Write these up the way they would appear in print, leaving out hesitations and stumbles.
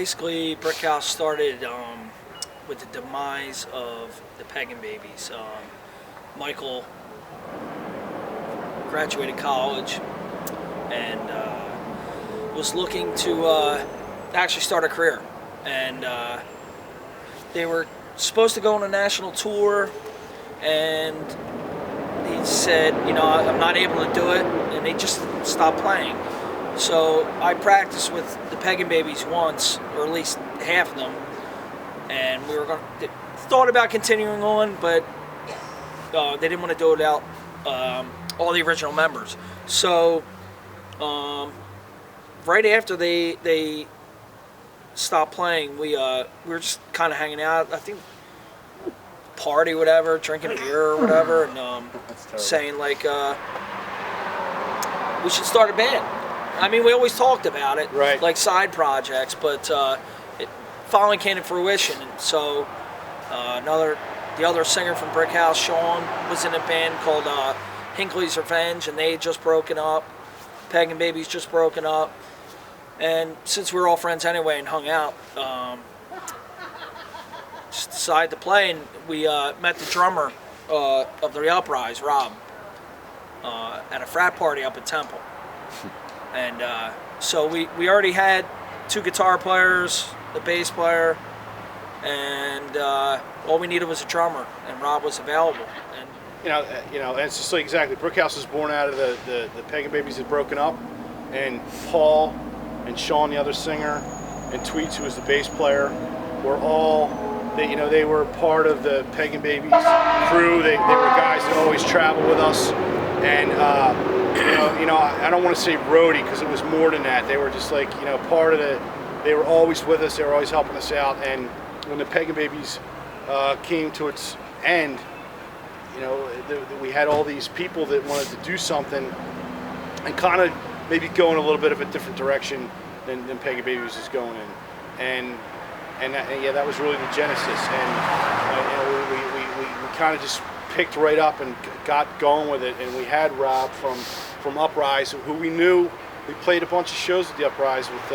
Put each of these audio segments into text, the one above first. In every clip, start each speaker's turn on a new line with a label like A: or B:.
A: basically, Brickhouse started with the demise of the Pagan Babies. Michael graduated college and was looking to actually start a career. And they were supposed to go on a national tour, and he said, I'm not able to do it, and they just stopped playing. So I practiced with the Pagan Babies once, or at least half of them, and we were thought about continuing on, but they didn't want to do it without all the original members. So right after they stopped playing, we were just kind of hanging out. I think party, whatever, drinking beer or whatever, and saying like we should start a band. I mean, we always talked about it,
B: right,
A: like side projects, but it finally came to fruition. And so the other singer from Brickhouse, Sharon, was in a band called Hinckley's Revenge, and they had just broken up. Pagan Babies just broken up. And since we were all friends anyway and hung out, just decided to play, and we met the drummer of the Uprise, Rob, at a frat party up at Temple. And so we already had 2 guitar players, a bass player, and all we needed was a drummer, and Rob was available. And
B: and it's just like exactly. Brickhouse was born out of the Pagan Babies had broken up, and Paul and Sean, the other singer, and Tweets, who was the bass player, were all they were part of the Pagan Babies crew. They were guys that always traveled with us, and I don't want to say roadie because it was more than that. They were just like part of the. They were always with us. They were always helping us out. And when the Pagan Babies came to its end, we had all these people that wanted to do something and kind of maybe go in a little bit of a different direction than Pagan Babies is going in, and that was really the genesis. And we kind of just picked right up and got going with it. And we had Rob from Uprise, who we knew. We played a bunch of shows at the Uprise with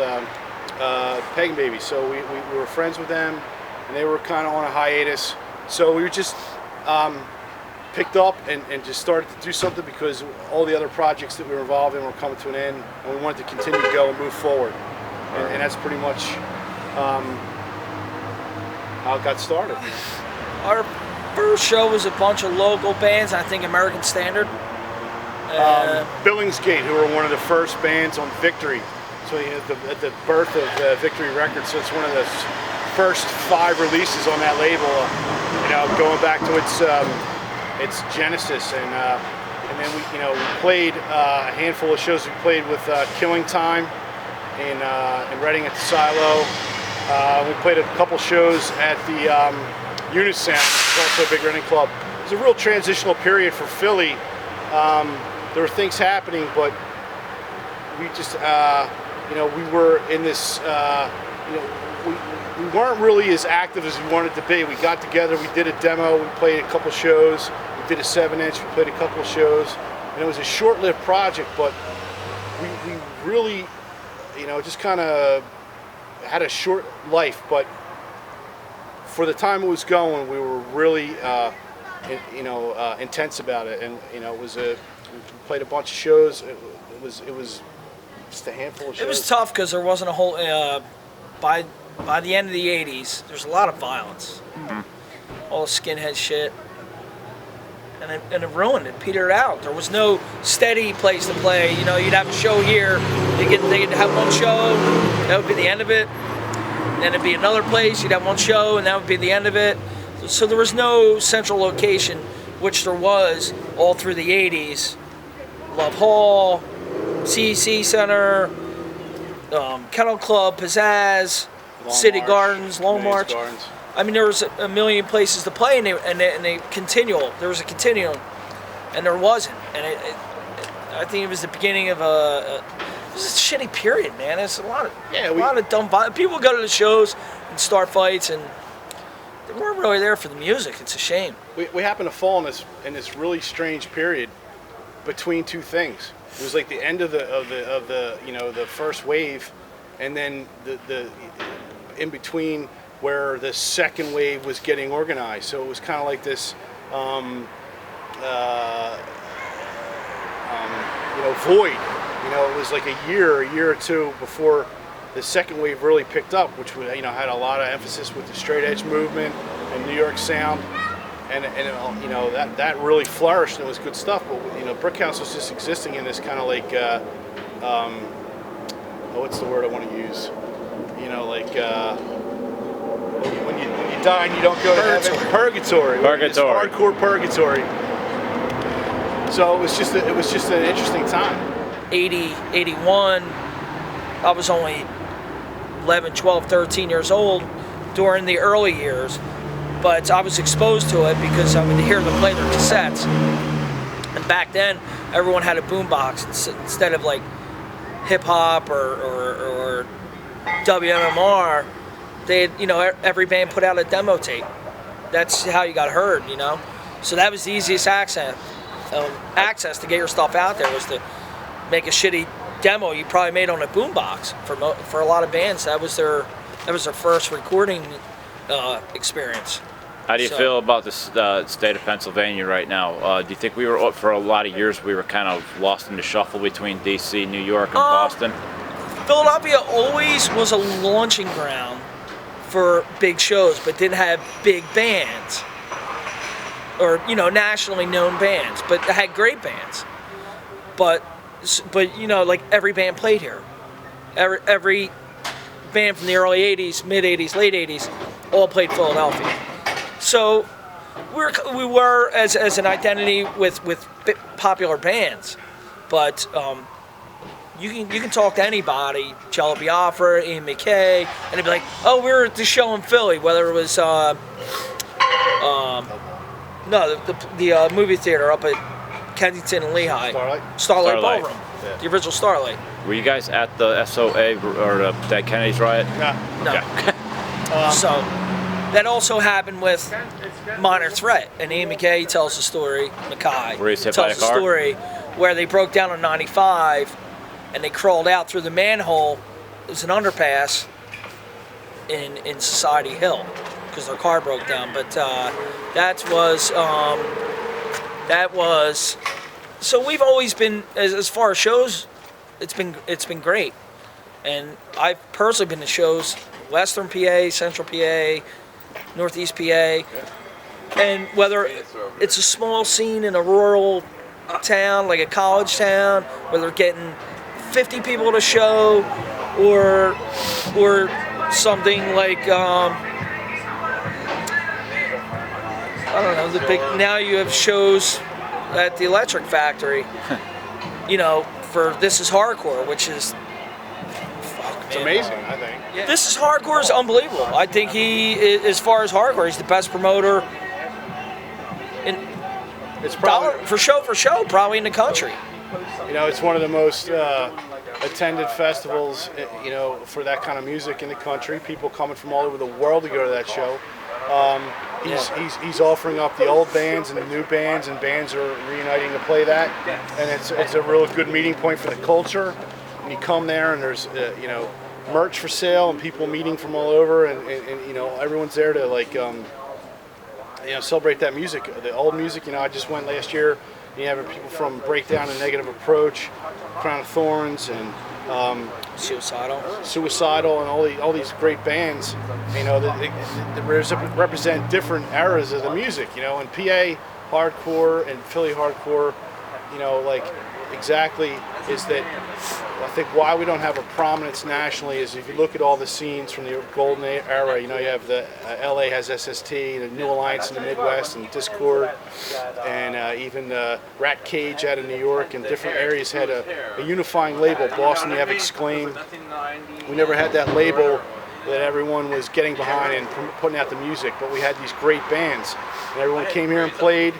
B: Pagan Babies, so we were friends with them, and they were kind of on a hiatus. So we were just picked up and just started to do something because all the other projects that we were involved in were coming to an end, and we wanted to continue to go and move forward. And that's pretty much how it got started.
A: Our first show was a bunch of local bands, I think American Standard.
B: Billingsgate, who were one of the first bands on Victory. So at the birth of Victory Records, so it's one of the first 5 releases on that label, going back to its genesis. And then we played a handful of shows. We played with Killing Time in Reading at the Silo. We played a couple shows at the Unisound, which is also a big running club. It was a real transitional period for Philly. There were things happening, but we just, we were in this, we weren't really as active as we wanted to be. We got together, we did a demo, we played a couple shows, we did a 7-inch, we played a couple of shows, and it was a short-lived project, but we really, just kind of had a short life, but for the time it was going, we were really, intense about it, and it was we played a bunch of shows. It was just a handful of shows.
A: It was tough because there wasn't a whole. By the end of the '80s, there's a lot of violence, all the skinhead shit, and it ruined it, petered out. There was no steady place to play. You'd have a show here, they'd have one show, that would be the end of it. Then it'd be another place, you'd have one show, and that would be the end of it. So there was no central location, which there was all through the '80s. Love Hall, CEC Center, Kennel Club, Pizzazz, City Gardens, Long March.
B: Gardens.
A: I mean, there was a million places to play, and they continual. There was a continuum, and there wasn't. And I think it was the beginning of it was a shitty period, man. It's a lot of dumb violence. People go to the shows and start fights, and they weren't really there for the music. It's a shame.
B: We happened to fall in this really strange period between two things. It was like the end of the first wave, and then in between where the second wave was getting organized. So it was kind of like this, void. It was like a year or two before the second wave really picked up, which had a lot of emphasis with the straight edge movement and New York sound, and that really flourished and it was good stuff. But Brickhouse was just existing in this kind of like what's the word I want to use? When you die and you don't go to heaven, purgatory.
C: Purgatory.
B: Hardcore purgatory. So it was just an interesting time.
A: 80, 81, I was only 11, 12, 13 years old during the early years, but I was exposed to it because I would hear them play their cassettes. And back then, everyone had a boombox instead of like hip hop or WMMR. They had, every band put out a demo tape. That's how you got heard, So that was the easiest access to get your stuff out there, was to make a shitty demo you probably made on a boombox. For a lot of bands, that was their first recording experience.
C: How do you feel about the state of Pennsylvania right now? Do you think for a lot of years, we were kind of lost in the shuffle between D.C., New York, and Boston?
A: Philadelphia always was a launching ground for big shows, but didn't have big bands or nationally known bands, but had great bands. But like every band played here. Every band from the early '80s, mid '80s, late '80s, all played Philadelphia. So we were as an identity with popular bands, but you can talk to anybody, Jello Biafra, Ian McKay, and they'd be like, "Oh, we were at the show in Philly," whether it was the movie theater up at Kensington and Lehigh, Starlight Ballroom, yeah. The original Starlight.
C: Were you guys at the SOA or the Dead Kennedys riot?
A: No. Okay. So that also happened with Minor Threat, and Ian McKay tells the story.
C: Where he was hit by a car?
A: Tells the story where they broke down on 95. And they crawled out through the manhole. It was an underpass in Society Hill because their car broke down. But that was. So we've always been, as far as shows, it's been great. And I've personally been to shows, Western PA, Central PA, Northeast PA, and whether it's a small scene in a rural town like a college town, whether they're getting 50 people at a show, or something like I don't know, the big. Now you have shows at the Electric Factory, for This Is Hardcore, which is
B: it's amazing. I think
A: This Is Hardcore is unbelievable. I think he, as far as hardcore, he's the best promoter
B: it's probably
A: for show probably in the country.
B: It's one of the most attended festivals, for that kind of music in the country. People coming from all over the world to go to that show. He's offering up the old bands and the new bands, and bands are reuniting to play that. And it's a real good meeting point for the culture. And you come there, and there's merch for sale, and people meeting from all over, and everyone's there to celebrate that music, the old music. I just went last year. You have people from Breakdown and Negative Approach, Crown of Thorns, and Suicidal, and all these great bands. That represent different eras of the music. In PA hardcore and Philly hardcore, exactly is that. I think why we don't have a prominence nationally is if you look at all the scenes from the golden era. You have the LA has SST, the New Alliance in the Midwest, and Discord, and even Rat Cage out of New York, and different areas had a unifying label. Boston, you have Exclaim. We never had that label that everyone was getting behind and putting out the music, but we had these great bands, and everyone came here and played,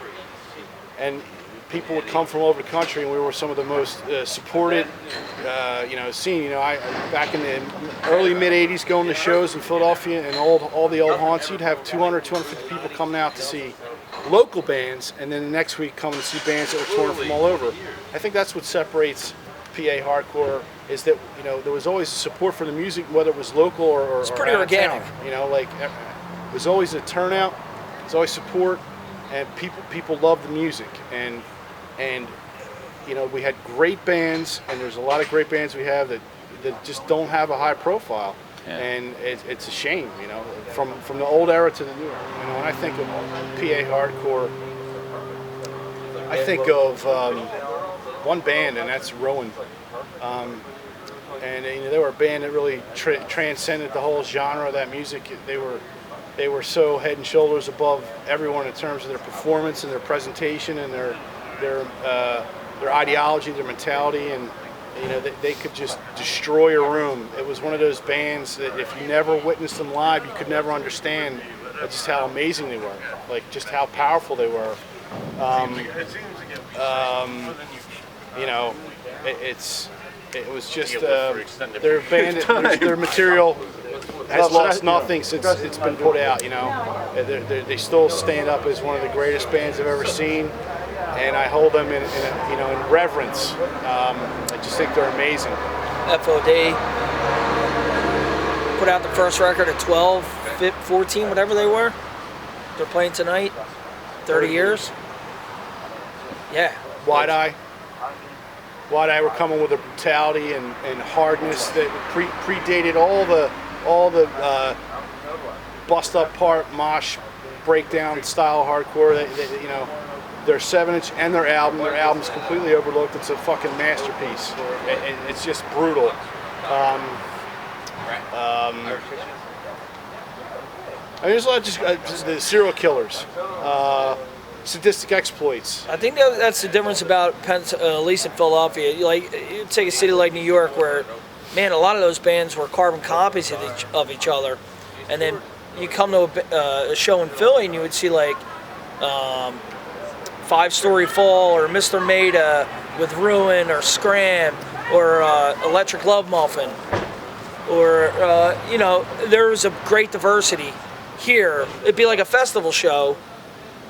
B: and people would come from all over the country, and we were some of the most supported, scene. I back in the early mid '80s, going to shows in Philadelphia and all the old haunts, you'd have 200, 250 people coming out to see local bands, and then the next week coming to see bands that were touring from all over. I think that's what separates PA hardcore is that, you know, there was always support for the music, whether it was local or
A: It's pretty
B: out of
A: organic.
B: town. You know, like there was always a turnout, there's always support, and people loved the music, and you know, we had great bands, and there's a lot of great bands we have that just don't have a high profile.
C: Yeah.
B: And it's a shame, you know, from the old era to the new era. You know, when I think of PA hardcore, I think of one band, and that's Rowan. And you know, they were a band that really transcended the whole genre of that music. They were so head and shoulders above everyone in terms of their performance and their presentation and their ideology, their mentality, and you know, they could just destroy a room. It was one of those bands that if you never witnessed them live, you could never understand just how amazing they were, like just how powerful they were. You know, it was just their band, their material has lost nothing since it's been put out. You know, they still stand up as one of the greatest bands I've ever seen, and I hold them in you know, in reverence. I just think they're amazing.
A: FOD put out the first record at 12, 14, whatever they were. They're playing tonight. 30 years. Yeah.
B: Wide Eye were coming with a brutality and hardness that predated all the bust up part, mosh, breakdown style hardcore. You know, their 7-inch and their album's completely overlooked. It's a fucking masterpiece. It's just brutal. I mean, there's a lot of just the serial killers. Sadistic exploits.
A: I think that's the difference about at least in Philadelphia. You take a city like New York, where, man, a lot of those bands were carbon copies of each other, and then you come to a show in Philly and you would see like 5 Story Fall or Mr. Maida with Ruin or Scram or Electric Love Muffin, or you know, there was a great diversity here. It'd be like a festival show,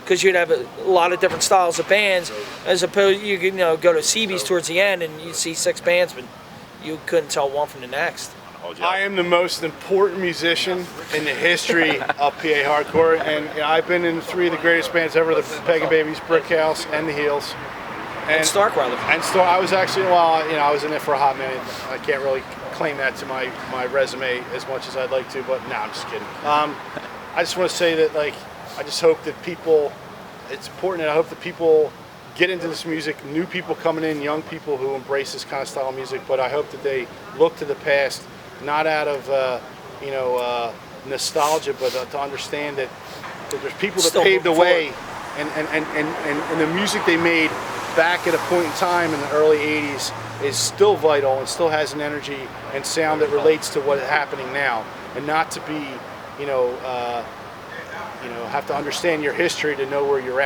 A: because you'd have a lot of different styles of bands, as opposed you could, you know, go to CB's towards the end and you see 6 bands, but you couldn't tell one from the next.
B: I am the most important musician in the history of PA hardcore, and you know, I've been in 3 of the greatest bands ever: the Pagan Babies, Brickhouse, and the Heels.
A: And Starkweather.
B: I was actually, well, you know, I was in it for a hot minute. I can't really claim that to my resume as much as I'd like to, but no, I'm just kidding. I just want to say that, like, I just hope that people, it's important that I hope that people get into this music, new people coming in, young people who embrace this kind of style of music, but I hope that they look to the past, not out of, you know, nostalgia, but to understand that there's people that paved the way, and the music they made back at a point in time in the early 80s is still vital and still has an energy and sound that relates to what's happening now, and not to be, you know, have to understand your history to know where you're at.